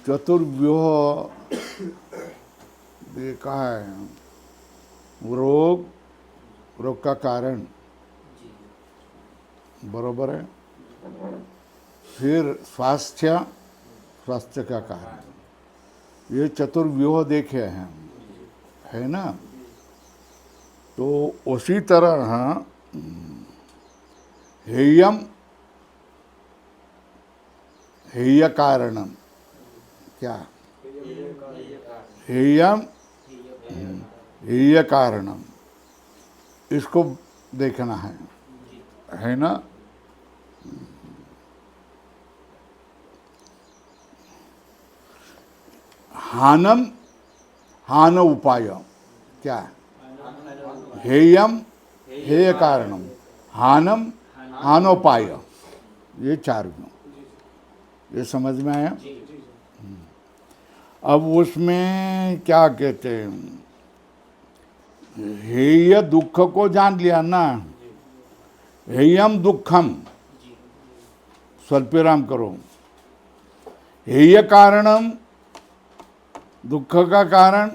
चतुर्व्यूह देखा है, रोग, रोग का कारण, बरोबर है। फिर स्वास्थ्य, स्वास्थ्य का कारण, ये चतुर्व्यूह देखे हैं, है ना। तो उसी तरह हेयम, हेय कारणम, क्या हेयम, हेय कारणम, इसको देखना है ना। हानम, हान उपाय, क्या हेयम, हेय कारणम, हानम, हानोपाय, ये चार गुण, ये समझ में आया। अब उसमें क्या कहते हैं, हेय दुख को जान लिया ना, हेयम दुखम, स्वल्पविराम करो, हेय कारणम, दुख का कारण,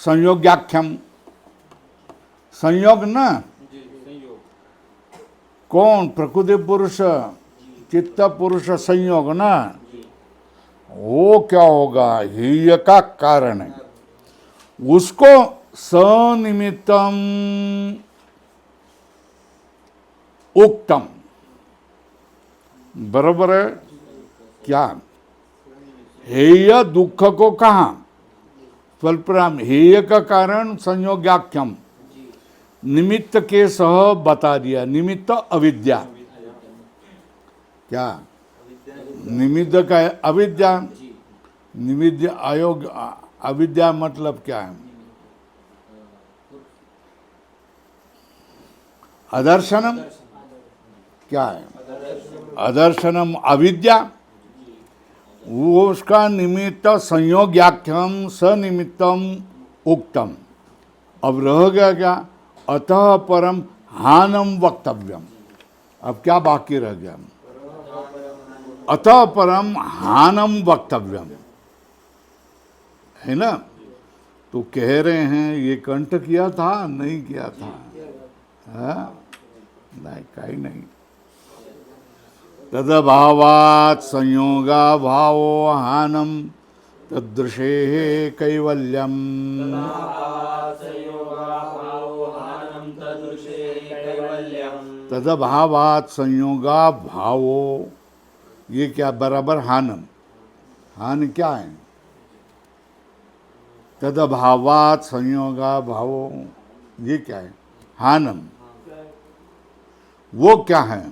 संयोगाख्यम, संयोग ना, कौन, प्रकृति पुरुष, चित्त पुरुष संयोग ना, वो क्या होगा, हेय का कारण है, उसको सनिमित्तम उक्तम, बराबर है क्या। हेय दुख को कहा, स्वल्पराम, हेय का कारण संयोगाख्यम, निमित्त के सह बता दिया, निमित्त अविद्या, क्या निमित्त का है अविद्या, निमित्त अयोग, अविद्या मतलब क्या है, अदर्शनम, क्या है अदर्शनम, अविद्या, वो उसका निमित्त संयोगाख्यम सनिमित्तम उक्तम। अब रह गया क्या, अतः परम हानम वक्तव्यम, अब क्या बाकी रह गया, अतः परम हानम वक्तव्यम, है ना। तो कह रहे हैं ये कंठ किया था, नहीं किया था, नहीं, कहीं नहीं। तदभावात् संयोगा भावो हानम तदृशे कैवल्यम, तदभावात् संयोगा भावो, ये क्या बराबर हानम, हान क्या है, तदभावात् संयोगा भावो, ये क्या है हानम, वो क्या है,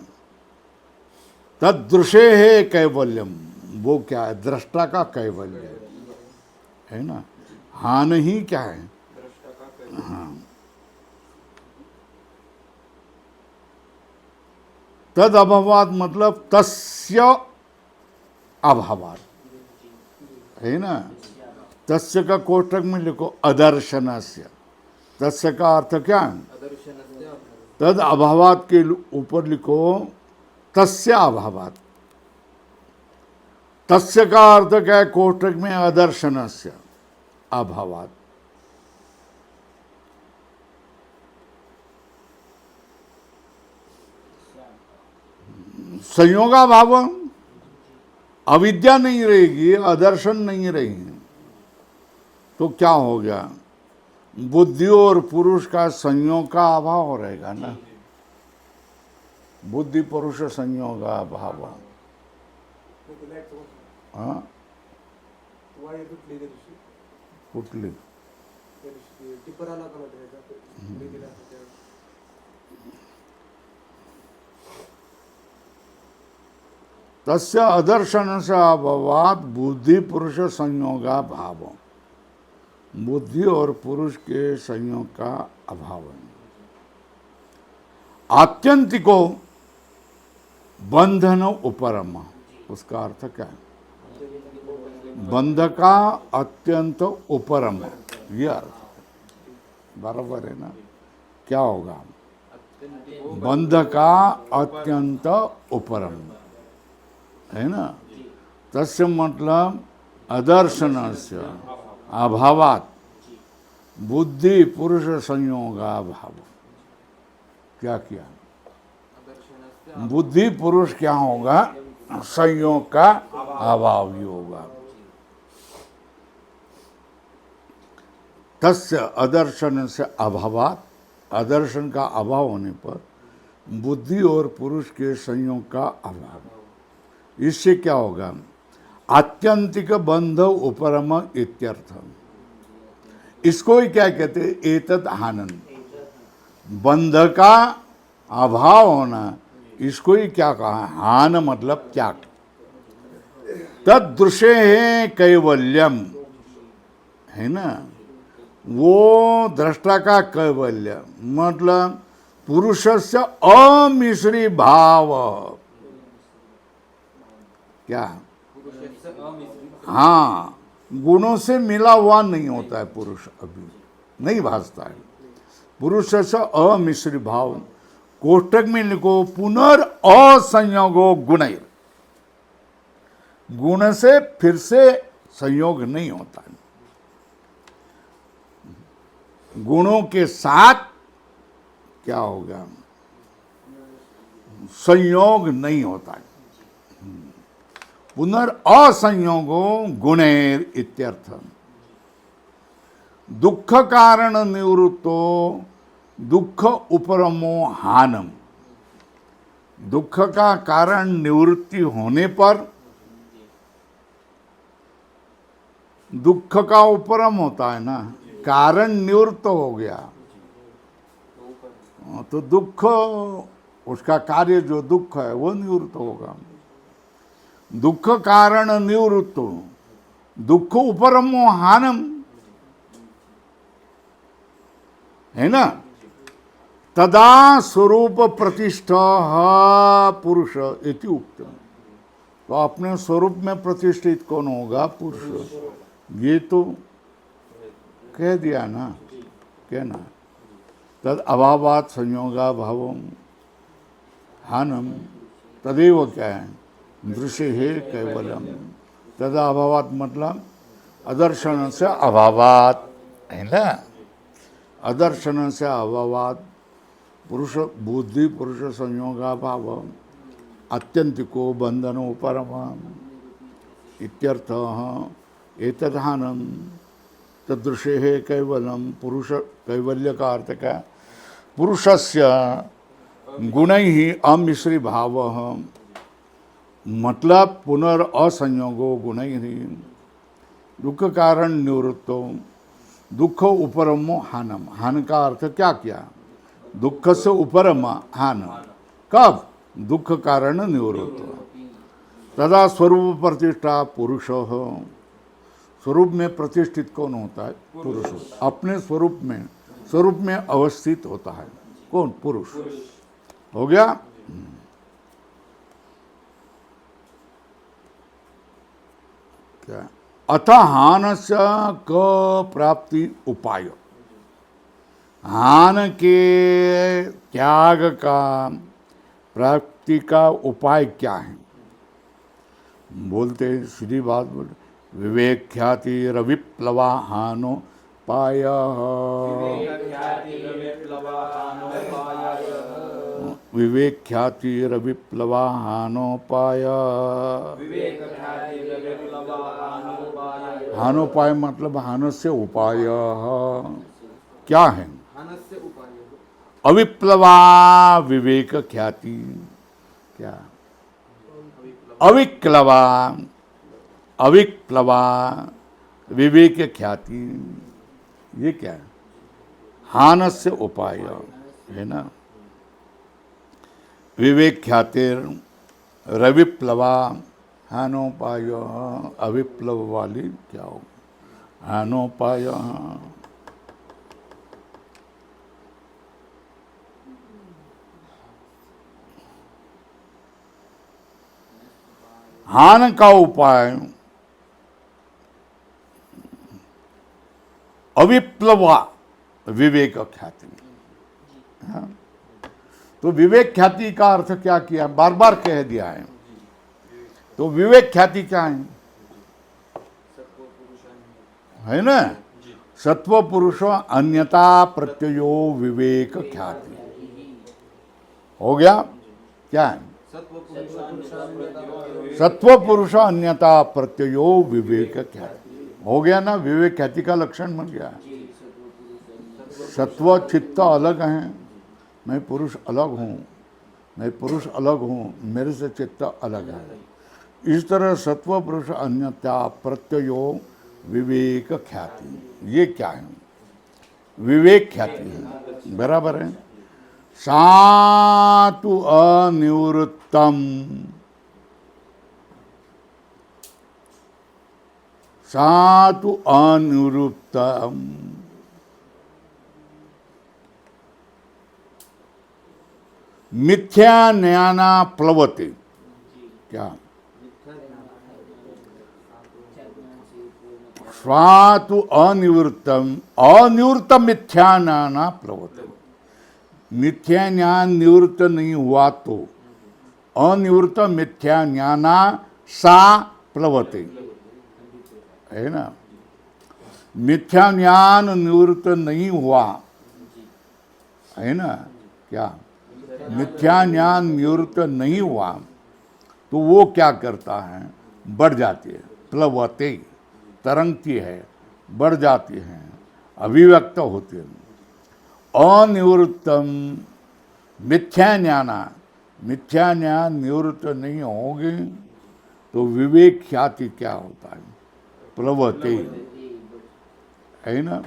तदृशे है कैवल्यम, वो क्या है, दृष्टा का कैवल्य है ना। हान ही क्या है, हाँ, तद अभावात मतलब तस्य अभावात, है ना। तस्य का कोष्ठक में लिखो अदर्शनस्य, तस्य का अर्थ क्या है, तद अभावात के ऊपर लिखो तस्य अभावात, तस्य का अर्थ क्या है कोष्ठक में, अदर्शनस्य अभावात। संयोगाभाव, अविद्या नहीं रहेगी, अदर्शन नहीं रहेगी, तो क्या हो गया, बुद्धि और पुरुष का संयोग का अभाव रहेगा ना, बुद्धि पुरुष संयोग का अभाव। हाँ, कुठली तस्य अदर्शन से अभावात बुद्धि पुरुष संयोगा भाव, बुद्धि और पुरुष के संयोग का अभाव है। आत्यंतिको बंधन उपरम, उसका अर्थ क्या है, बंध का अत्यंत उपरम, ये अर्थ बराबर है ना। क्या होगा, बंध का अत्यंत उपरम, है ना। तस्य मतलब अदर्शनस्य अभावात् बुद्धि पुरुष संयोगाभाव। क्या किया? बुद्धि पुरुष क्या होगा? संयोग का अभाव ही होगा। तस्य अदर्शन से अभावात्, अदर्शन का अभाव होने पर बुद्धि और पुरुष के संयोग का अभाव। इससे क्या होगा? आत्यंतिक बंध उपरम इत्यर्थ। इसको ही क्या कहते हैं? एतत् हानन, बंध का अभाव होना, इसको ही क्या कहा? हान मतलब त्याग। तदृशे है कैवल्यम, है ना, वो दृष्टा का कैवल्य मतलब पुरुषस्य अमिश्री भाव। क्या? हाँ, गुणों से मिला हुआ नहीं होता है पुरुष, अभी नहीं भासता है। पुरुष से अमिश्री भाव, कोष्टक में लिखो पुनर् असंयोगो गुणैर, गुण से फिर से संयोग नहीं होता है, गुणों के साथ क्या होगा? संयोग नहीं होता है। पुनर् असंयोगो गुणैर इत्यर्थ। दुख कारण निवृत्तो दुख उपरमो हानम। दुख का कारण निवृत्ति होने पर दुख का उपरम होता है ना, कारण निवृत्त हो गया तो दुख, उसका कार्य जो दुख है वो निवृत्त होगा। दुख कारण निवृत्तो दुख उपरमो हानम, है ना। तदा स्वरूप प्रतिष्ठा पुरुष इति उक्त। तो अपने स्वरूप में प्रतिष्ठित कौन होगा? पुरुष। ये तो कह दिया ना, कहना तद अभावात् संयोगा भावम हानम, तदेव क्या है? दृश्य है कैवलम। तद अभावात् मतलब अदर्शन से अभावात्, है ना, अदर्शन से अभावात् पुरुष बुद्धि पुरुष संयोगा भाव आत्यंतिको बंधनो परम इत्यर्थ। एतद्हानम तदृशे है कैवलम। पुरुष, कैवल्य का अर्थ क्या? पुरुषस्य गुणैहि अमिश्री भाव, मतलब पुनर्असंयोगो गुणैहि दुख कारण निवृत्तो दुख उपरमो हानम। हान का अर्थ क्या किया? दुख से उपरम हान। कब? दुख कारण निवृत्त। तदा स्वरूप प्रतिष्ठा पुरुष। स्वरूप में प्रतिष्ठित कौन होता है? पुरुष। अपने स्वरूप में अवस्थित होता है कौन? पुरुष। हो गया? क्या? अथ हानस्य क प्राप्ति उपाय। हान के त्याग का प्राप्ति का उपाय क्या है? बोलते सीधी बात बोले, विवेक ख्याति रविप्लवा हानो पाय। विवेक ख्याति रविप्लवा हानो पाय। हानोपाय मतलब हानस्य उपाय क्या है? अविप्लवा विवेक ख्याति। क्या? अविक्लवा, अविक्लवा विवेक ख्याति, ये क्या है? हानस्य उपाय, है ना। विवेक ख्यातिर रविप्लवा हानोपाय। अविप्लव वाली क्या हो? हानोपाय। हान का उपाय अविप्लवा विवेक ख्याति। हाँ? तो विवेक ख्याति का अर्थ क्या किया? बार बार कह दिया है। तो विवेक ख्याति क्या है? है ना। सत्व पुरुष अन्यता प्रत्ययो विवेक ख्याति हो गया। क्या है? सत्व पुरुष अन्यता प्रत्ययो विवेक ख्याति हो गया ना। विवेक ख्याति का लक्षण बन गया। सत्व चित्त अलग हैं, मैं पुरुष अलग हूँ, मैं पुरुष अलग हूँ, मेरे से चित्त अलग है। इस तरह सत्व पुरुष अन्यता प्रत्ययो विवेक ख्याति, ये क्या है? विवेक ख्याति है, बराबर है। सातु अनिवृत्तम, सातु अनिवृत्तम मिथ्या ज्ञाना प्लवते। क्या? स्वातु अनिवृत्तम, अनिवृत्त मिथ्या ज्ञाना प्लवते। मिथ्या ज्ञान निवृत्त नहीं हुआ तो अनिवृत्त मिथ्या ज्ञाना सा प्लवते, है ना। मिथ्या ज्ञान निवृत्त नहीं हुआ, है ना। क्या? मिथ्या ज्ञान निवृत्त नहीं हुआ तो वो क्या करता है? बढ़ जाती है, प्लवते, तरंगती है, बढ़ जाती है, अभिव्यक्त होती है। अनिवृत्तम मिथ्या ज्ञाना, मिथ्या ज्ञान निवृत्त नहीं होगी तो विवेक ख्याति क्या होता है? प्लवते, है ना।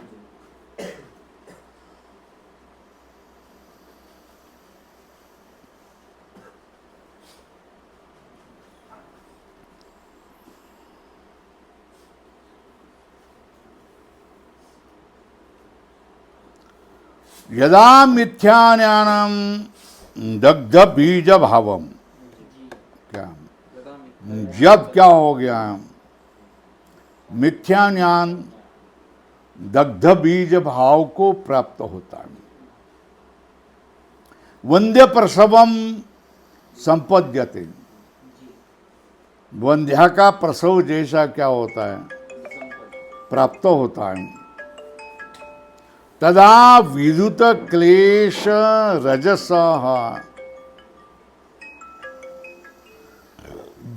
यदा मिथ्या ज्ञानम दग्ध बीज भावम। क्या? जब क्या हो गया? मिथ्या ज्ञान दग्ध बीज भाव को प्राप्त होता है। वंद्य प्रसवम संपद्यते, वंध्या का प्रसव जैसा क्या होता है? प्राप्त होता है। तदा विद्युत क्लेश रजस,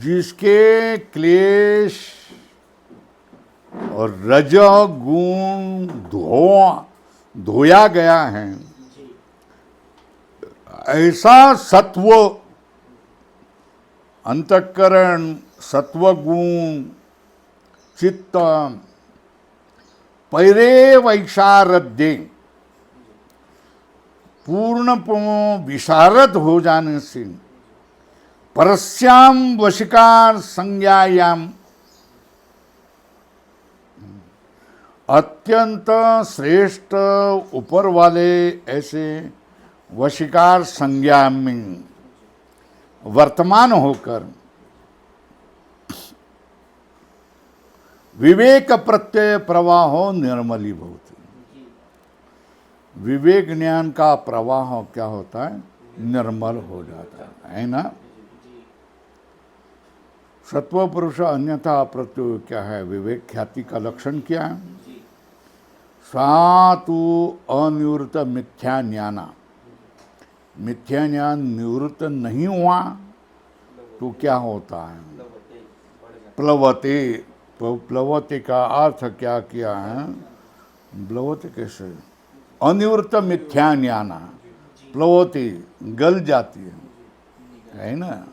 जिसके क्लेश और रज गुण धोया गया है, ऐसा सत्व अंतःकरण, सत्व गुण, चित्त पैरे वैशारद्य पूर्ण विशारद हो जाने से परस्याम वशिकार संज्ञायाम अत्यंत श्रेष्ठ ऊपर वाले ऐसे वशिकार संज्ञा में वर्तमान होकर विवेक प्रत्यय प्रवाह निर्मलीभूत। विवेक ज्ञान का प्रवाह क्या होता है? निर्मल हो जाता है ना। सत्व पुरुष अन्यथा प्रत्यय क्या है? विवेक ख्याति का लक्षण क्या है? सातु अनिवृत्त मिथ्या ज्ञाना, मिथ्या ज्ञान निवृत्त नहीं हुआ तो क्या होता है? प्लवते। प्लवते का अर्थ क्या किया है? प्लवते कैसे? अनिवृत्त मिथ्या ज्ञाना प्लवते, गल जाती है ना।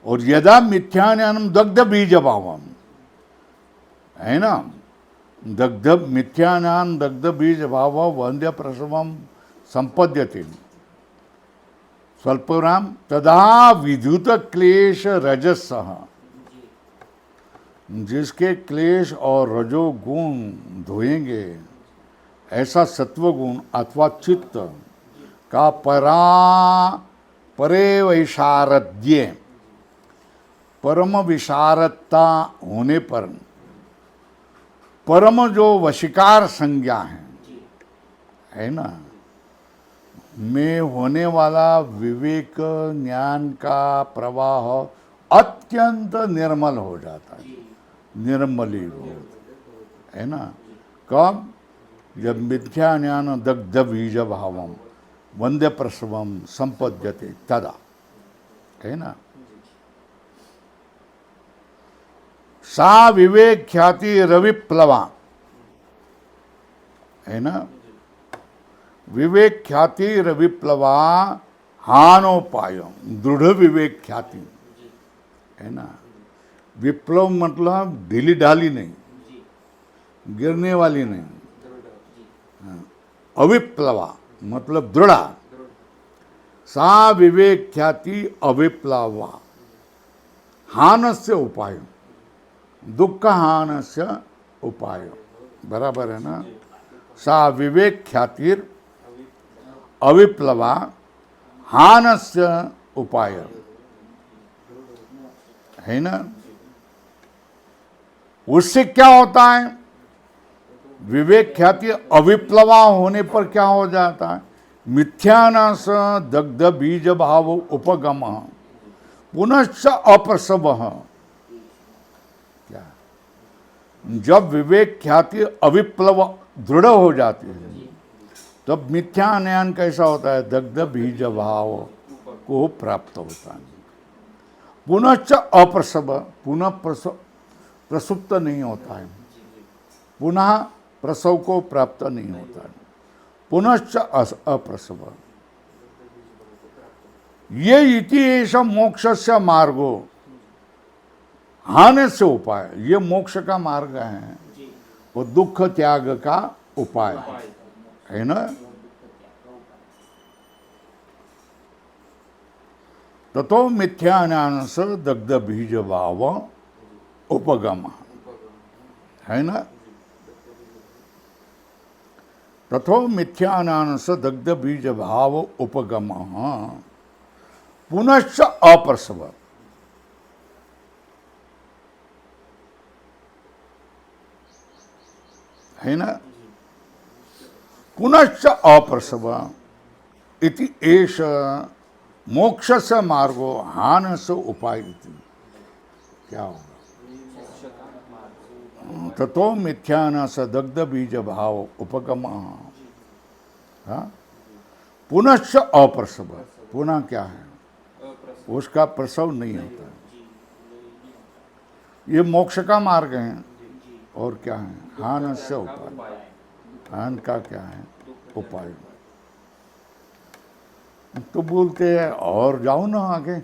और यदा मिथ्या ज्ञानम दग्ध बीज भावम, है ना। दग्ध मिथ्या ज्ञान दग्ध बीज भाव वंद्य प्रसवम संपद्यते स्वल्पराम। तदा विद्युत क्लेश रजस, जिसके क्लेश और रजोगुण धोएंगे ऐसा सत्वगुण अथवा चित्त का परे वैशारद्य, परम विशारदता होने पर परम जो वशिकार संज्ञा है ना, में होने वाला विवेक ज्ञान का प्रवाह अत्यंत निर्मल हो जाता है, निर्मलीभूत, है ना। कब? जब मिथ्या ज्ञान दग्ध बीज भावम वंद्य प्रसवम संपद्यते तदा, है ना। सा विवेक ख्याति रविप्लवा, है ना। विवेक ख्याति रविप्लवा हानोपाय, दृढ़ विवेक ख्याति, है ना। विप्लव मतलब ढीली ढाली नहीं, गिरने वाली नहीं। अविप्लवा मतलब दृढ़। सा विवेक ख्याति अविप्लवा हानस्य उपाय, दुख हानस्य उपाय, बराबर है ना। सा विवेक ख्यातिर अविप्लवा हानस्य उपाय, है ना। उससे क्या होता है? विवेक ख्याति अविप्लवा होने पर क्या हो जाता है? मिथ्यानाश दग्ध बीज भाव उपगम पुनश्च अप्रसव। क्या? जब विवेक ख्याति अविप्लव दृढ़ हो जाती है तब मिथ्या ज्ञान कैसा होता है? दग्ध बीज भाव को प्राप्त होता है। पुनश्च अप्रसव, पुनः प्रसुप्त नहीं होता है, पुनः प्रसव को प्राप्त नहीं होता है। पुनश्च अप्रसव ये इति एष मोक्षस्य मार्गो हानस्य उपाय, ये मोक्ष का मार्ग है, वो दुख त्याग का उपाय है ना। ततो मिथ्या ज्ञान से दग्ध बीज भाव उपगम, है ना। तथो मिथ्या ज्ञान से दग्ध बीज भाव उपगम पुनश्च अप्रसव, है ना। पुनश्च अप्रसव इति एष मोक्षस्य मार्गो हानस्य उपाय। क्या होगा? ततो मिथ्यान स दग्ध बीज भाव उपगम, पुनश्च अप्रसव, पुनः क्या है? उसका प्रसव नहीं होता। ये मोक्ष का मार्ग है। और क्या है? हानस्य उपाय, हान का क्या है? उपाय। तो बोलते हैं और जाओ ना आगे।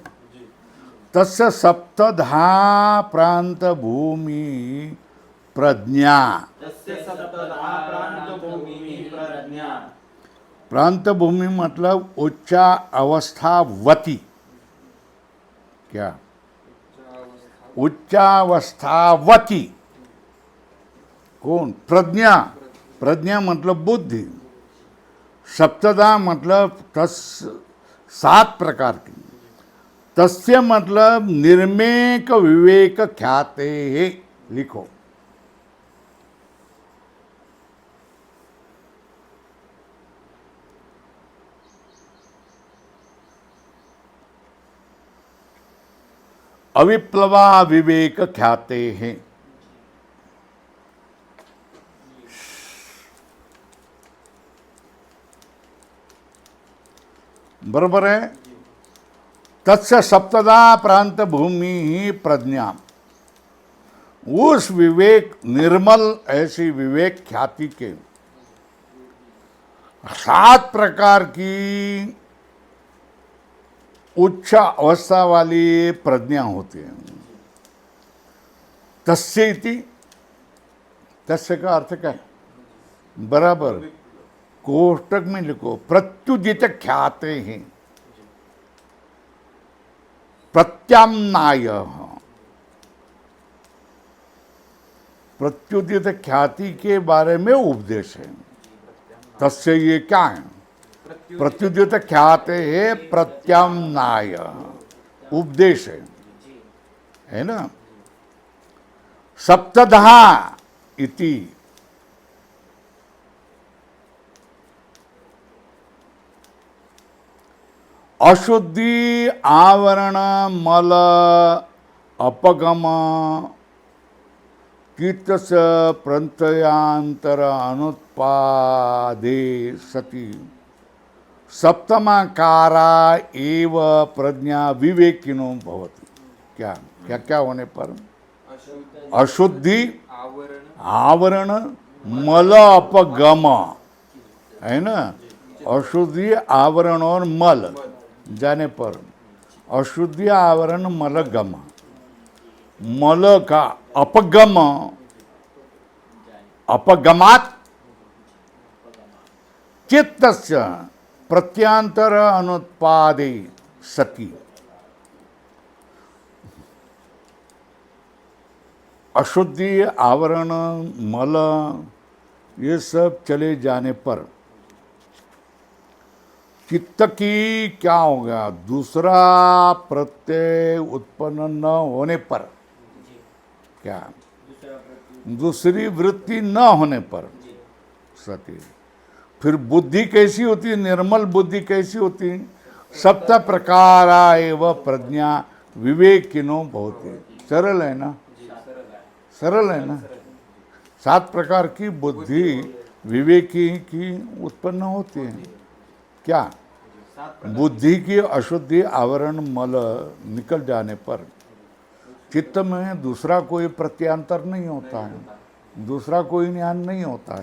तस्य सप्तधा प्रांत भूमि प्रज्ञा, प्रांत भूमि मतलब उच्चा अवस्थावती। क्या? उच्चावस्थावती कौन? प्रज्ञा। प्रज्ञा मतलब बुद्धि। सप्तदा मतलब 7 प्रकार की। तस्य मतलब निर्मेक विवेक ख्याते है, लिखो। अविप्लवा विवेक ख्याते हैं। बरोबर है। तत्स्य सप्तदा प्रांत भूमि ही प्रज्ञा, उस विवेक निर्मल ऐसी विवेक ख्याति के 7 प्रकार की उच्च अवस्था वाली प्रज्ञा होती है। तस्य इति, तस्य का अर्थ क्या है? बराबर कोष्टक में लिखो, प्रत्युदित ख्याते हैं, प्रत्याम्नाय। प्रत्युदित ख्याति के बारे में उपदेश है। तस्य ये क्या है? प्रत्युदित ख्याते है, प्रत्याम्नाय उपदेश है ना। सप्तधा इति अशुद्धि आवरण मल अपगम कीर्तस प्रत्ययांतर अनुत्पादे सति सप्तमाकारा एव प्रज्ञा विवेकिनो भवति। क्या क्या क्या होने पर? अशुद्धि, आवरण, मल अपगम, है ना? अशुद्धि, आवरण और मल जाने पर, अशुद्धि, आवरण, मलगम, मल का अपगम, अपगमात् चित्तस्य प्रत्यांतर अनुत्पादे सति अशुद्धि, आवरण, मल ये सब चले जाने पर चित्त की क्या होगा? दूसरा प्रत्यय उत्पन्न न होने पर, क्या? दूसरी वृत्ति न होने पर सती। फिर बुद्धि कैसी होती है? निर्मल बुद्धि कैसी होती है? सप्त प्रकारा एव प्रज्ञा विवेकिनो भवति। सरल है ना? सरल है ना? 7 प्रकार की बुद्धि विवेकी की उत्पन्न होती है। क्या? बुद्धि की अशुद्धि, आवरण, मल निकल जाने पर चित्त में दूसरा कोई प्रत्यांतर नहीं होता है, दूसरा कोई ज्ञान नहीं होता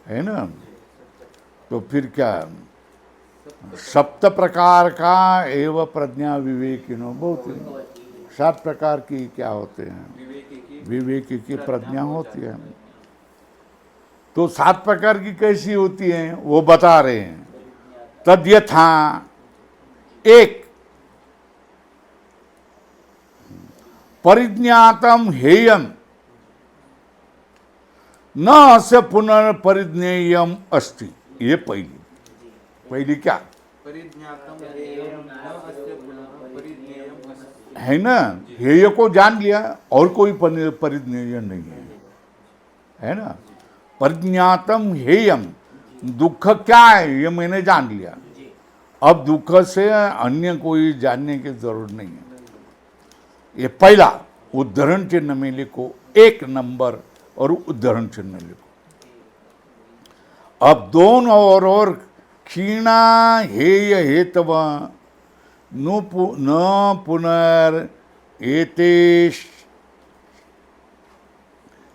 है ना? तो फिर क्या? सप्त प्रकार का एवं प्रज्ञा विवेकिनो बहुत 7 प्रकार की क्या होते हैं? विवेकी की प्रज्ञा होती है। तो 7 प्रकार की कैसी होती हैं वो बता रहे हैं। तद्यथा एक परिज्ञातम हेयम न अस्य पुनर्परिज्ञेयम अस्ति। ये पहली क्या है ना? हेय को जान लिया और कोई परिज्ञेय नहीं है ना? परिज्ञातम हेयम, दुख क्या है ये मैंने जान लिया। अब दुख से अन्य कोई जानने की जरूरत नहीं है। ये पहला उद्धरण चिन्ह में लिखो, 1 नंबर और उद्धरण चिन्ह लिखो। अब दोनों और क्षीणा हेय हेतव न पुनर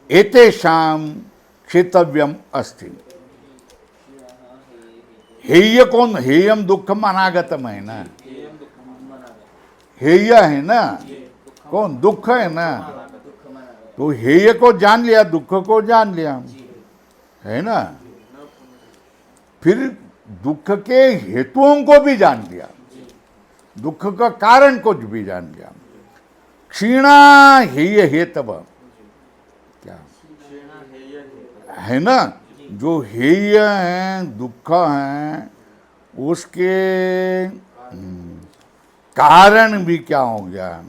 एतेषाम क्षेतव्यम अस्ति। हेय कौन? हेयम दुखम अनागतम है ना? हेय है ना? कौन? दुख है ना? तो हेय को जान लिया, दुख को जान लिया, है ना? फिर दुख के हेतुओं को भी जान लिया, दुख का कारण को भी जान लिया। क्षीणा हेय हेतव, क्या है ना? जो हेय है, दुख है, उसके कारण भी क्या हो गया?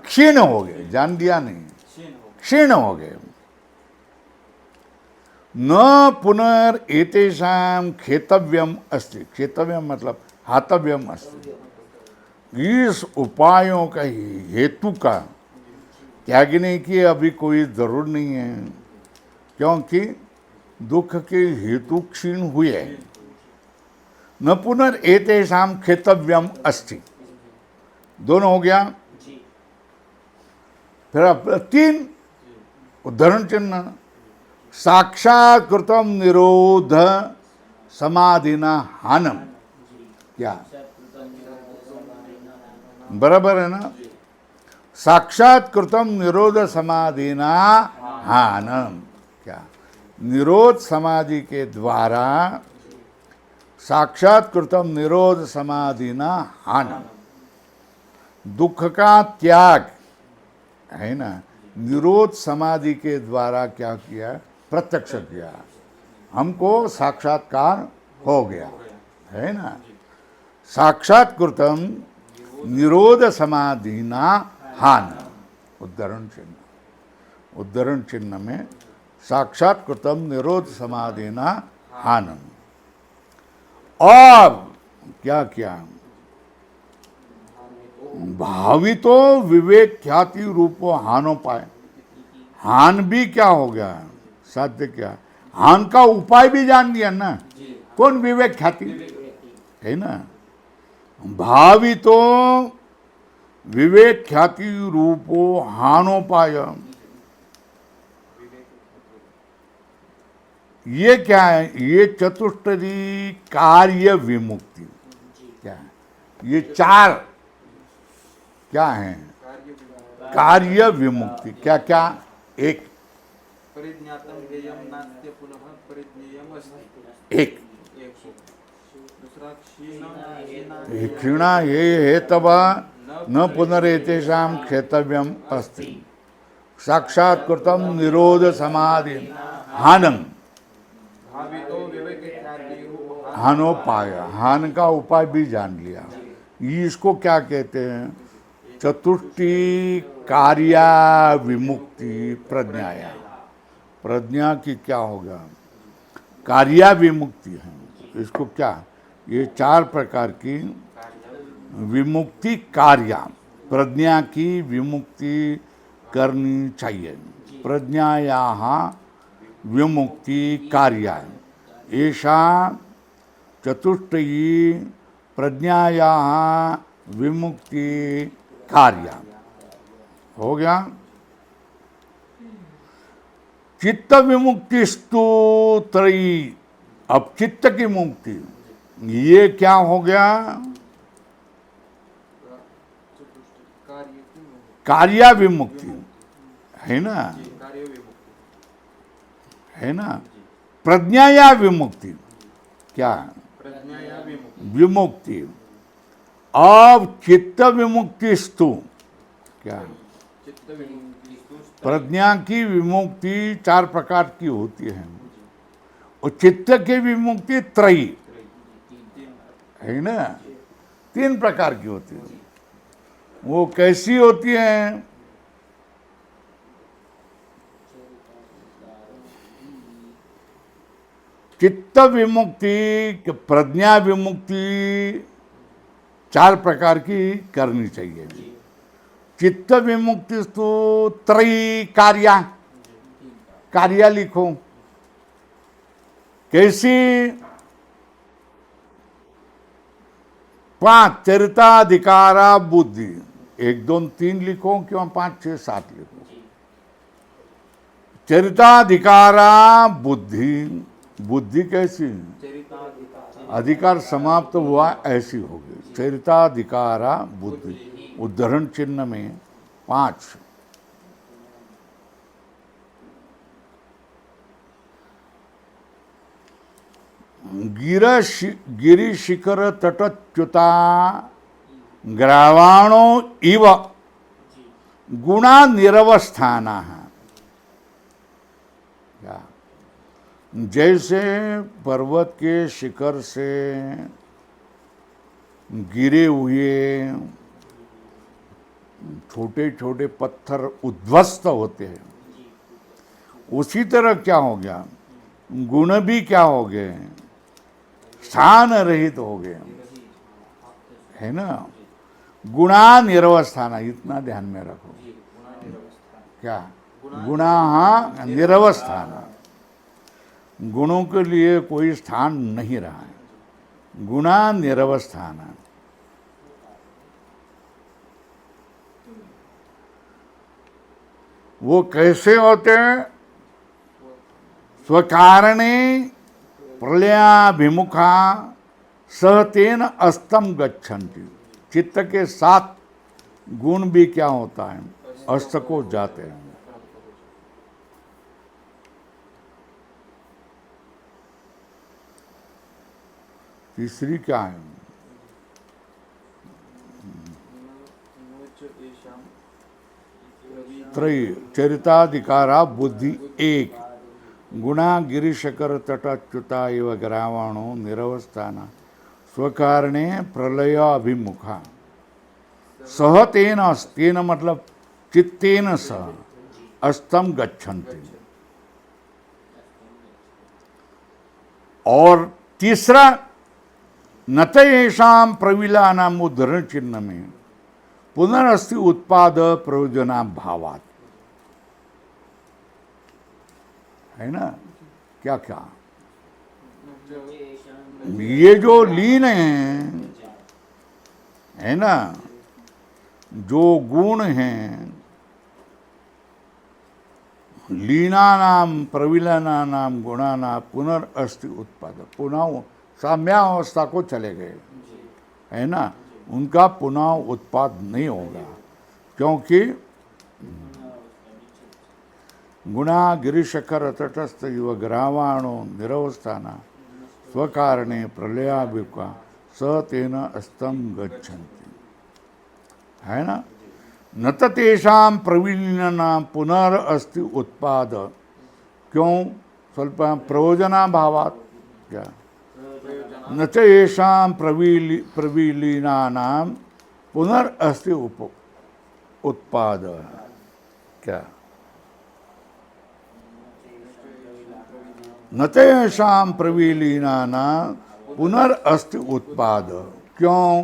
क्षीण हो गए। जान दिया नहीं, क्षीण हो गए। न पुनर् एतेषाम खेतव्यम अस्ति। खेतव्यम मतलब हातव्यम अस्ति। इस उपायों का हेतु का त्यागने की अभी कोई जरूर नहीं है, क्योंकि दुख के हेतु क्षीण हुए हैं। न पुनर् एतेषाम खेतव्यम अस्ति, दोनों हो गया। फिर 3 उद्धरण चिन्ह। साक्षात कृतम निरोध समाधिना हानम। क्या बराबर है ना? साक्षात कृतम निरोध समाधिना हानम। क्या? निरोध समाधि के द्वारा साक्षात कृतम निरोध समाधिना हानम, दुख का त्याग है ना? निरोध समाधि के द्वारा क्या किया? प्रत्यक्ष किया, हमको साक्षात्कार हो गया, है ना? साक्षात कृतम निरोध समाधिना हान। उद्धरण चिन्ह, उद्धरण चिन्ह में साक्षात कृतम निरोध समाधिना हानम। और क्या किया? भावितो विवेक ख्याति रूपो हानोपाय। हान भी क्या हो गया, साध्य क्या, हान का उपाय भी जान लिया ना, कौन, विवेक ख्याति, है ना। भावी तो विवेक ख्याति रूपो हानोपाय, ये क्या है, ये चतुष्टरी कार्य विमुक्ति क्या है, ये चार क्या है, कार्य विमुक्ति, क्या क्या, एक परिज्ञातम ज्ञेयम नास्ति पुनः परिज्ञेयम अस्ति, एक दूसरा क्षीणा ये हेतव न पुनरेतेषां क्षेतव्यम अस्ति, साक्षात्कृतम निरोध समाधि हानम, भावितो विवेक ख्याति रूप हानोपाय, हान का उपाय भी जान लिया। इसको क्या कहते हैं, चतुष्टि कार्या विमुक्ति प्रज्ञाया, प्रज्ञा की क्या होगा, कार्या विमुक्ति है। इसको क्या, ये चार प्रकार की विमुक्ति कार्या, प्रज्ञा की विमुक्ति करनी चाहिए। प्रज्ञाया विमुक्ति कार्या, ऐसा चतुष्टयी प्रज्ञाया विमुक्ति कार्य हो गया। चित्त विमुक्तिस्तु त्रयी, अब चित्त की मुक्ति, ये क्या हो गया, कार्य विमुक्ति, है ना, कार्य विमुक्ति, है ना। प्रज्ञाया विमुक्ति, क्या, प्रज्ञा या विमुक्ति, विमुक्ति। अब चित्त विमुक्तिस्तु क्या, चित्त विमुक्ति, प्रज्ञा की विमुक्ति चार प्रकार की होती है, और चित्त की विमुक्ति त्रयी, है ना, तीन प्रकार की होती है। वो कैसी होती है, चित्त विमुक्ति, प्रज्ञा विमुक्ति चार प्रकार की करनी चाहिए। चित्त विमुक्ति तो त्रयी कार्या, कार्या लिखो, कैसी, पांच, चरिताधिकारा बुद्धि, एक दो तीन लिखो, क्यों 5 6 7 लिखो। चरिताधिकारा बुद्धि, बुद्धि कैसी, अधिकार समाप्त हुआ ऐसी होगी, चरिताधिकारा बुद्धि। उद्धरण चिन्ह में 5, गिरि शिखर तटच्युता ग्रावाणो इव गुणा निरवस्थाना, जैसे पर्वत के शिखर से गिरे हुए छोटे छोटे पत्थर उद्ध्वस्त होते हैं, उसी तरह क्या हो गया, गुण भी क्या हो गए, स्थान रहित हो गए, है ना। गुणा निरवस्थाना, इतना ध्यान में रखो, क्या, गुणा निरवस्थाना, गुणों के लिए कोई स्थान नहीं रहा है, गुणा निरवस्थाना। वो कैसे होते हैं, स्वकारणे प्रलयाभिमुखा सहतेन अस्तम गच्छन्ति, चित्त के साथ गुण भी क्या होता है, अस्त को जाते हैं। तीसरी क्या है, त्रयी, चरिताधिकारा बुद्धि एक, गुणा गिरिशकर तटच्युता एव ग्रावाणो निरवस्थाना स्वकारणे प्रलय अभिमुखा सह तेन, तेन मतलब चित्तेन सह अस्तम गच्छन्ति। और तीसरा, नत येषां प्रविलानाम, उद्धरण चिन्ह में पुनरस्ति उत्पाद प्रयोजना भावात्, है ना, क्या क्या ये जो लीन है ना, जो गुण हैं, लीनानाम प्रविलनानाम गुणानाम पुनरअस्ति उत्पाद, पुनः साम्यावस्था को चले गए, है ना, उनका पुनः उत्पाद नहीं होगा, क्योंकि गुणा गिरिशकर तटस्थ युव ग्रावाणो निरवस्थाना स्वकारणे प्रलयाभिका स तेन अस्तम गच्छन्ति, है ना, न तेषां प्रविलीनानां पुनरअस्ति उत्पाद, क्यों, स्वल्प प्रयोजनाभावात्, क्या, न तेषां प्रविलीनानां पुनरअस्ति उत्पाद, क्या, न तेषां प्रविलीनानां पुनरअस्ति उत्पाद, क्यों,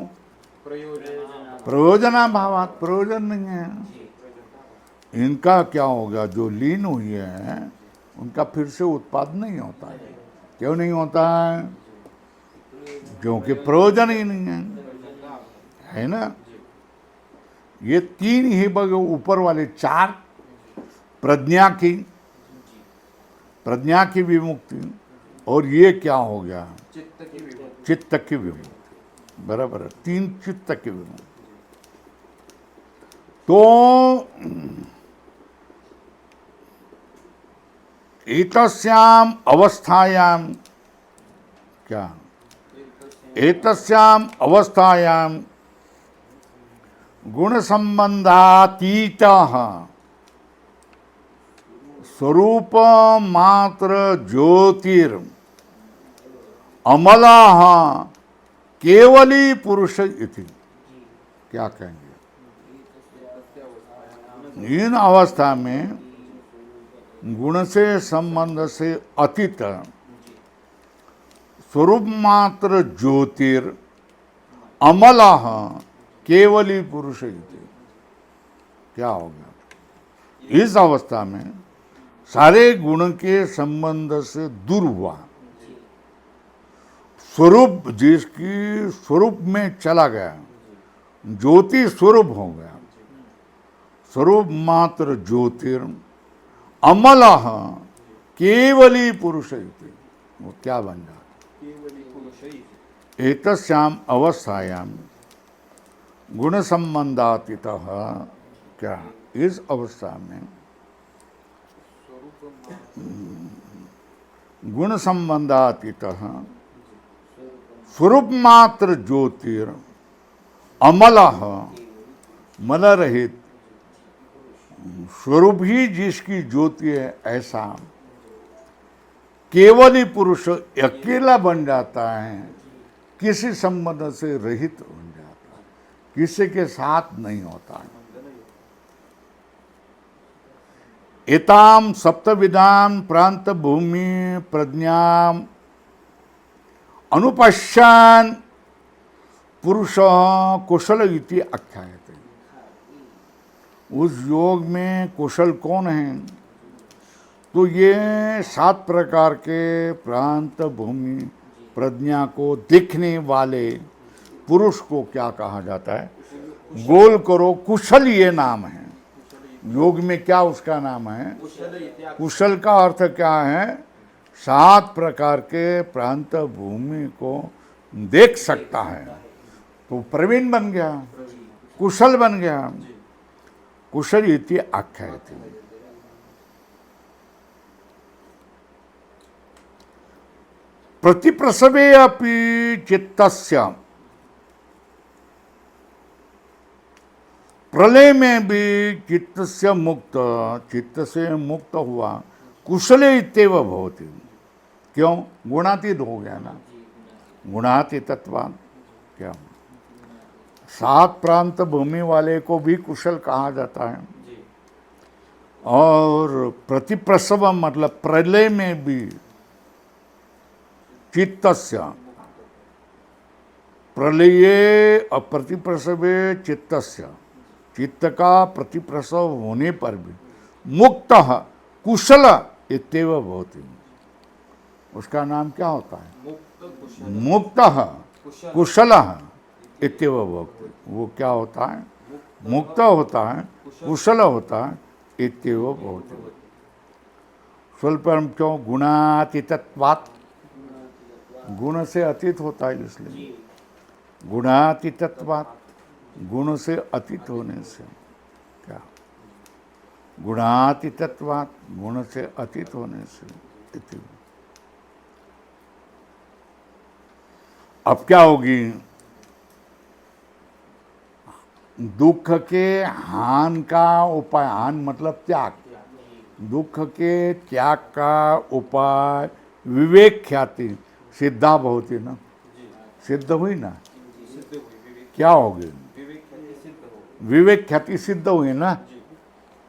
प्रयोजनाभावात्, प्रयोजन नहीं है, इनका क्या होगा, जो लीन हुई है उनका फिर से उत्पाद नहीं होता है, क्यों नहीं होता है, क्योंकि प्रयोजन ही नहीं है ना। ये तीन ही बग ऊपर वाले चार, प्रज्ञा की विमुक्ति, और ये क्या हो गया, चित्त की विमुक्ति, बराबर है, तीन चित्त की विमुक्ति। तो एतस्याम अवस्थायाम, क्या, एतस्याम अवस्थायाम गुण संबंधातीतः स्वरूप मात्र ज्योतिर अमलाः केवली पुरुष इति, क्या कहेंगे, इन अवस्था में गुण से संबंध से अतीत स्वरूप मात्र ज्योतिर अमलाः केवली पुरुष इति, क्या होगा, इस अवस्था में सारे गुण के संबंध से दूर हुआ, स्वरूप जिसकी स्वरूप में चला गया, ज्योति स्वरूप हो गया, स्वरूप मात्र ज्योतिर अमलः केवली पुरुष इति, वो क्या बन जाता, एतस्याम अवस्थायाम गुण संबंधातीतः, क्या, इस अवस्था में गुण संबंधातीतः स्वरूप मात्र ज्योतिर अमलः, मल रहित स्वरूप ही जिसकी ज्योति है, ऐसा केवल ही पुरुष अकेला बन जाता है, किसी संबंध से रहित बन जाता है, किसी के साथ नहीं होता है। एताम सप्तविदाम प्रांत भूमि प्रज्ञाम अनुपश्यान पुरुष कुशल इति आख्यायते। उस योग में कुशल कौन है, तो ये 7 प्रकार के प्रांत भूमि प्रज्ञा को देखने वाले पुरुष को क्या कहा जाता है, गोल करो कुशल, ये नाम है योग में। क्या उसका नाम है, कुशल का अर्थ क्या है, 7 प्रकार के प्रांत भूमि को देख सकता है, तो प्रवीण बन गया, कुशल बन गया, कुशल इति आख्यायते। प्रतिप्रसवे अपि चित्तस्य, प्रलय में भी चित्त से मुक्त हुआ कुशले इत्येव भवति। क्यों, गुणातीत हो गया ना, गुणातीतत्वात्। क्या 7 प्रांत भूमि वाले को भी कुशल कहा जाता है, और प्रतिप्रसव मतलब प्रलय में भी चित्तस्य, प्रलये प्रतिप्रसवे चित्तस्य, चित्त का प्रतिप्रसव होने पर भी मुक्त कुशल इत्येव भवति। उसका नाम क्या होता है? मुक्त कुशल मुक्तः कुशल कुशलः इत्येव भवति। वो क्या होता है? मुक्त होता है, कुशल होता है, इत्येव भवति। स्वल्पम क्यों? गुणातीतत्वात्, गुण से अतीत होता है इसलिए। गुणातीतत्वात्, गुण से अतीत होने से। क्या? गुणातीतत्वात्, गुण से अतीत होने से। इति। अब क्या होगी? दुख के हान का उपाय, हान मतलब त्याग, दुख के त्याग का उपाय विवेक ख्याति सिद्धा भवति ना, सिद्ध हुई ना। सिद्ध हुई विवेक क्या होगी? विवेक ख्याति सिद्ध हो विवेक ख्याति सिद्ध हुई ना।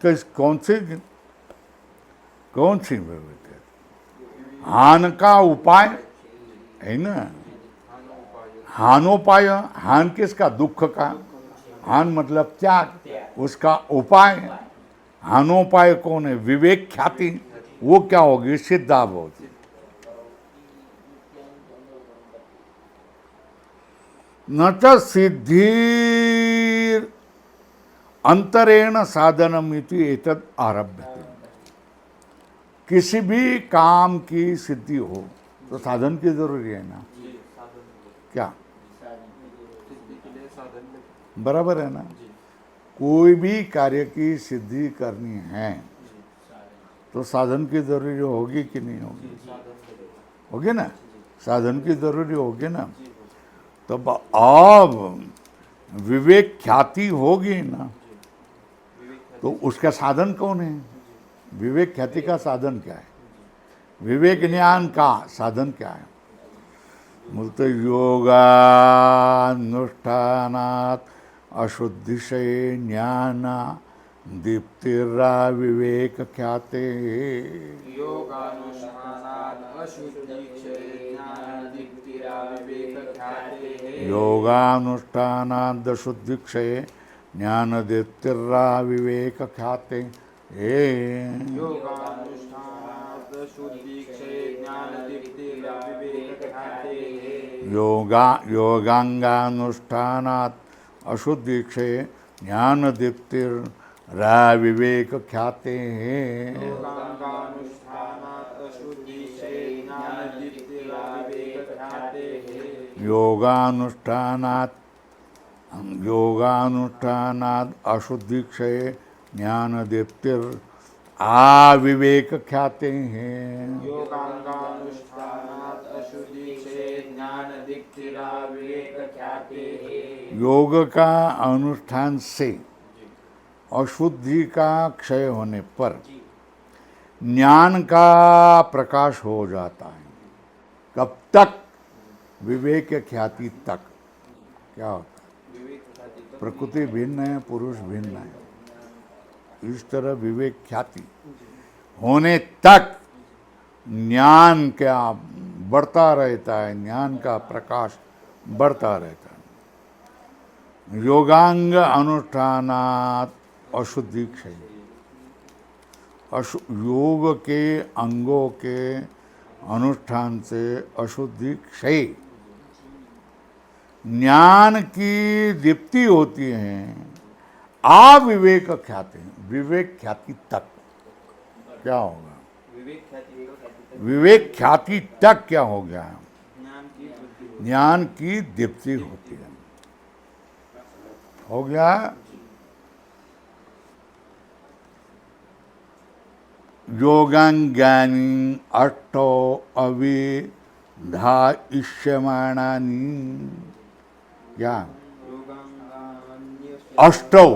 तो इस कौन सी विवेक ख्याति? हान का उपाय है ना। हानोपाय, हान किसका? दुख का। हान मतलब त्याग, उसका उपाय हानोपाय कौन है? विवेक ख्याति। वो क्या होगी? सिद्धा भवति। न च सिद्धिर अंतरेण साधनम इति एतद् आरभ्यते। किसी भी काम की सिद्धि हो तो साधन की जरूरी है ना। क्या? सिद्धि के लिए साधन बराबर है ना। कोई भी कार्य की सिद्धि करनी है तो साधन की जरूरी होगी कि नहीं होगी? होगी ना। साधन की जरूरी होगी ना। तब अब विवेक ख्याति होगी ना, तो उसका साधन कौन है? विवेक ख्याति का साधन क्या है? विवेक ज्ञान का साधन क्या है? बोलते योगानुष्ठानात् अशुद्धिशय ज्ञान दीप्तिर्रा विवेक ख्याते। योगानुष्ठानात् अशुद्धिक्षये ज्ञानदीप्तिरा विवेक ख्याते। योगानुष्ठानात् अशुद्धिक्षये ज्ञानदीप्तिर्रा विवेक ख्याते। योगानुष्ठानात् अशुद्धिक्षये ज्ञानदीप्तिरा विवेक ख्याते। योगांगानुष्ठानात् अशुद्धिक्षये ज्ञानदीप्तिर्रा विवेक ख्याते। योगानुष्ठानात् अशुद्धिक्षये ज्ञानदीप्तिरा विवेक ख्याते। योगानुष्ठानात् अशुद्धिक्षये ज्ञानदीप्तिर् विवेक ख्याते हैं। योगानुष्ठानात् अशुद्धिक्षये ज्ञानदीप्तिरा विवेक ख्याते। योग का अनुष्ठान से अशुद्धि का क्षय होने पर ज्ञान का प्रकाश हो जाता है। कब तक? विवेक ख्याति तक। क्या होता है? प्रकृति भिन्न है, पुरुष भिन्न है, इस तरह विवेक ख्याति होने तक ज्ञान क्या बढ़ता रहता है, ज्ञान का प्रकाश बढ़ता रहता है। योगांग अनुष्ठानात् अशुद्धि क्षय, योग के अंगों के अनुष्ठान से अशुद्धि क्षय, ज्ञान की दीप्ति होती है। विवेक ख्याति, विवेक ख्याति तक क्या होगा? विवेक ख्याति तक क्या हो गया? ज्ञान की दीप्ति होती है। हो गया। योगांगानि अष्टौ अविधायिष्यमाणानि। क्या? अष्टौ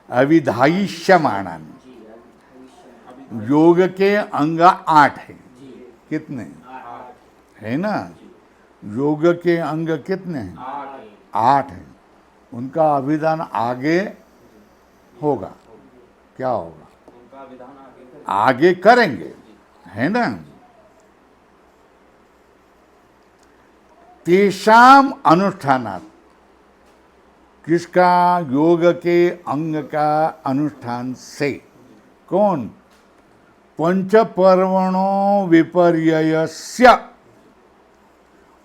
अविधायिष्यमाणानि। योग के अंग 8 है। कितने है ना? योग के अंग कितने हैं? 8 हैं। उनका अभिधान आगे होगा। क्या होगा? आगे करेंगे, है ना। तेषाम अनुष्ठानात्, किसका? योग के अंग का अनुष्ठान से कौन? पंचपर्वणों विपर्ययस्य।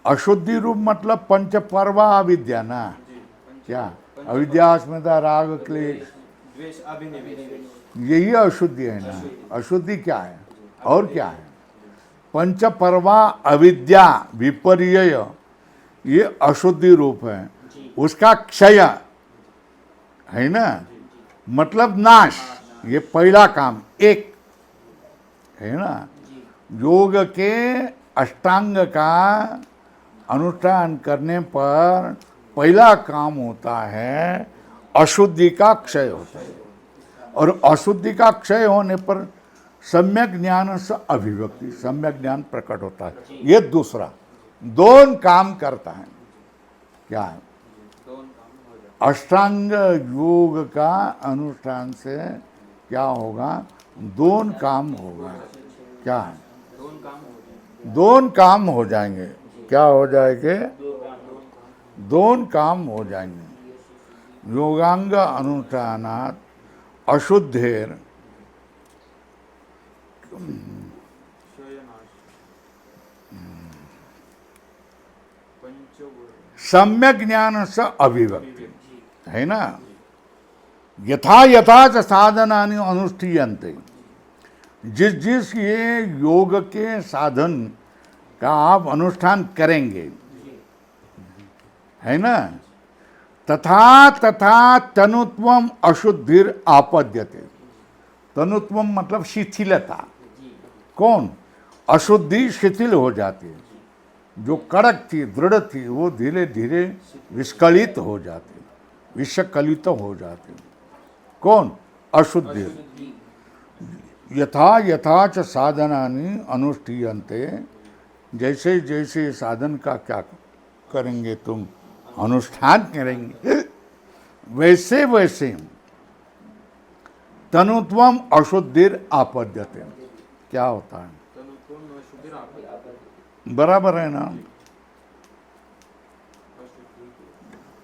अशुद्धि रूप मतलब पंचपर्वा अविद्या ना, क्या? अविद्या, अस्मिता, राग, क्लेश, द्वेष, अभिनिवेश, यही अशुद्धि है ना। अशुद्धि क्या है और क्या है? पंचपर्वा अविद्या विपर्यय, ये अशुद्धि रूप है। उसका क्षय है ना, मतलब नाश। ये पहला काम एक है ना। योग के अष्टांग का अनुष्ठान करने पर पहला काम होता है अशुद्धि का क्षय होता है, और अशुद्धि का क्षय होने पर सम्यक ज्ञान से अभिव्यक्ति, सम्यक ज्ञान प्रकट होता है। ये दूसरा दोनों काम करता है। क्या है? अष्टांग योग का अनुष्ठान से क्या होगा? दोनों काम होगा। क्या है? दोनों काम हो जाएंगे। क्या हो जाएंगे? दोनों काम हो जाएंगे। योगांग अनुष्ठानात् अशुद्धेर सम्यक ज्ञान से अभिव्यक्ति है ना। यथा यथा च साधनानि अनुष्ठीयन्ते, जिस जिस ये योग के साधन का आप अनुष्ठान करेंगे है ना, तथा तथा तनुत्वम अशुद्धिर आपद्यते। तनुत्वम मतलब शिथिलता। कौन? अशुद्धि शिथिल हो जाती है। जो कड़क थी, दृढ़ थी, वो धीरे धीरे विस्कलित हो जाती, विषकलित हो जाती। कौन? अशुद्धि। यथा यथा च साधनानि अनुष्ठीयन्ते, जैसे जैसे साधन का क्या करेंगे तुम, अनुष्ठान करेंगे, वैसे वैसे तनुत्वम अशुद्धिर आपद्यते। क्या होता है? बराबर है ना।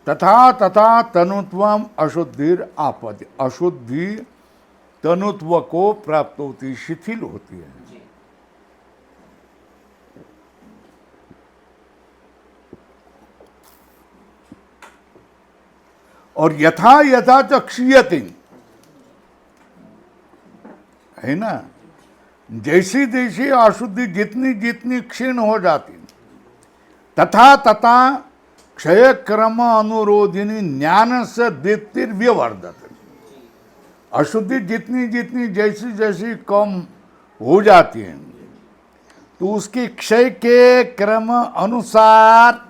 तथा तथा तनुत्वम अशुद्धिर आपद्य, अशुद्धि तनुत्व को प्राप्त होती, शिथिल होती है। और यथा यथा च क्षीयते, है ना। जैसी जैसी अशुद्धि जितनी जितनी क्षीण हो जाती, तथा तथा क्षय क्रम अनुरोधिनी ज्ञान से दीप्तिर्व्यवर्धते। अशुद्धि जितनी जितनी जैसी जैसी कम हो जाती है, तो उसके क्षय के क्रम अनुसार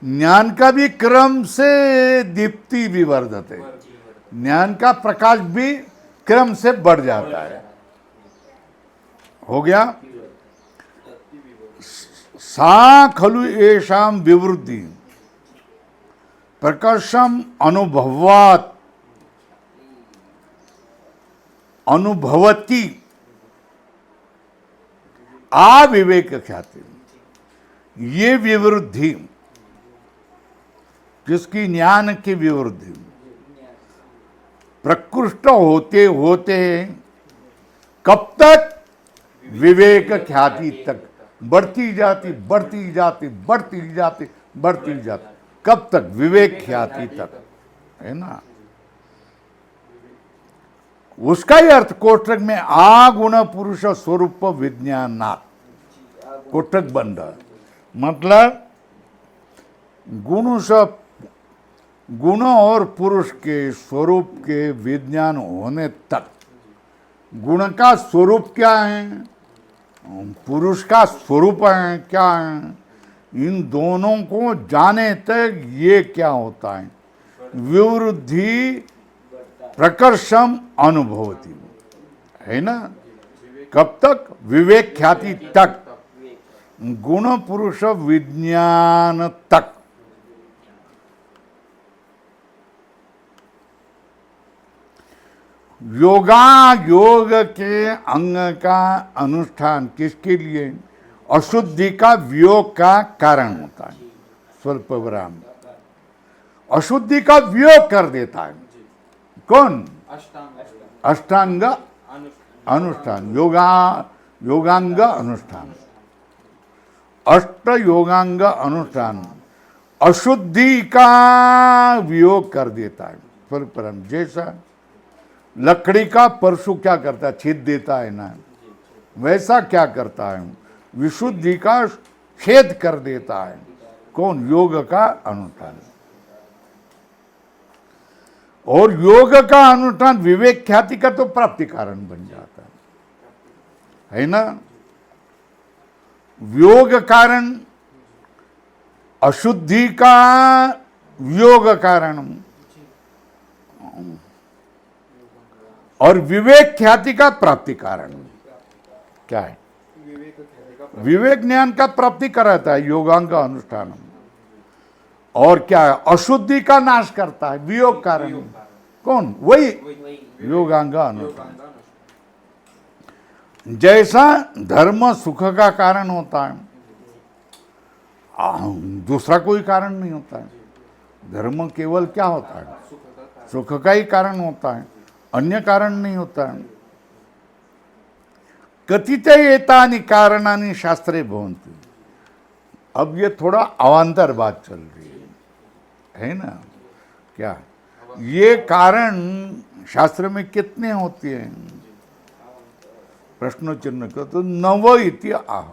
ज्ञान का भी क्रम से दीप्ति विवर्धते, ज्ञान का प्रकाश भी क्रम से बढ़ जाता है। हो गया। सा खलु येषां विवृद्धि प्रकर्षम अनुभवात अनुभवती अविवेक ख्याति। ये विवृद्धि, जिसकी ज्ञान की विवृद्धि, प्रकृष्ट होते होते कब तक? विवेक ख्याति तक बढ़ती जाती, बढ़ती जाती, बढ़ती जाती, बढ़ती जाती। कब तक? विवेक ख्याति तक, है ना। उसका ही अर्थ कोष्ठक में आगुण पुरुष स्वरूप विज्ञानात्, कोष्ठक बन रहा। मतलब गुण और पुरुष के स्वरूप के विज्ञान होने तक, गुण का स्वरूप क्या है, पुरुष का स्वरूप है क्या है, इन दोनों को जाने तक ये क्या होता है? विवृद्धि प्रकर्षम अनुभवती, है ना। कब तक? विवेक ख्याति तक, गुण पुरुष विज्ञान तक। योग के अंग का अनुष्ठान किसके लिए? अशुद्धि का वियोग का कारण होता है। स्वल्प विराम। अशुद्धि का वियोग कर देता है। कौन? अष्टांग अनुष्ठान, योगांग अनुष्ठान, अष्ट योगांग अनुष्ठान अशुद्धि का वियोग कर देता है। फिर परम जैसा लकड़ी का परशु क्या करता है, छेद देता है ना, वैसा क्या करता है, विशुद्धि का छेद कर देता है। कौन? योग का अनुष्ठान। और योग का अनुष्ठान विवेक ख्याति का तो प्राप्ति कारण बन जाता है ना। योग कारण, अशुद्धि का वियोग कारण, और विवेक ख्याति का प्राप्ति कारण। क्या है? विवेक ज्ञान का प्राप्ति कराता है योगांग का अनुष्ठान। और क्या है? अशुद्धि का नाश करता है वियोग कारण। कौन? वही योगांग अनुष्ठान। जैसा धर्म सुख का कारण होता है, दूसरा कोई कारण नहीं होता है। धर्म केवल क्या होता है? सुख का ही कारण होता है, अन्य कारण नहीं होता है। कथितय एतानि कारणानि शास्त्रे भवन्ति। अब ये थोड़ा अवान्तर बात चल रही है ना। क्या ये कारण शास्त्र में कितने होते हैं? प्रश्न चिन्ह का तो नव इति आह।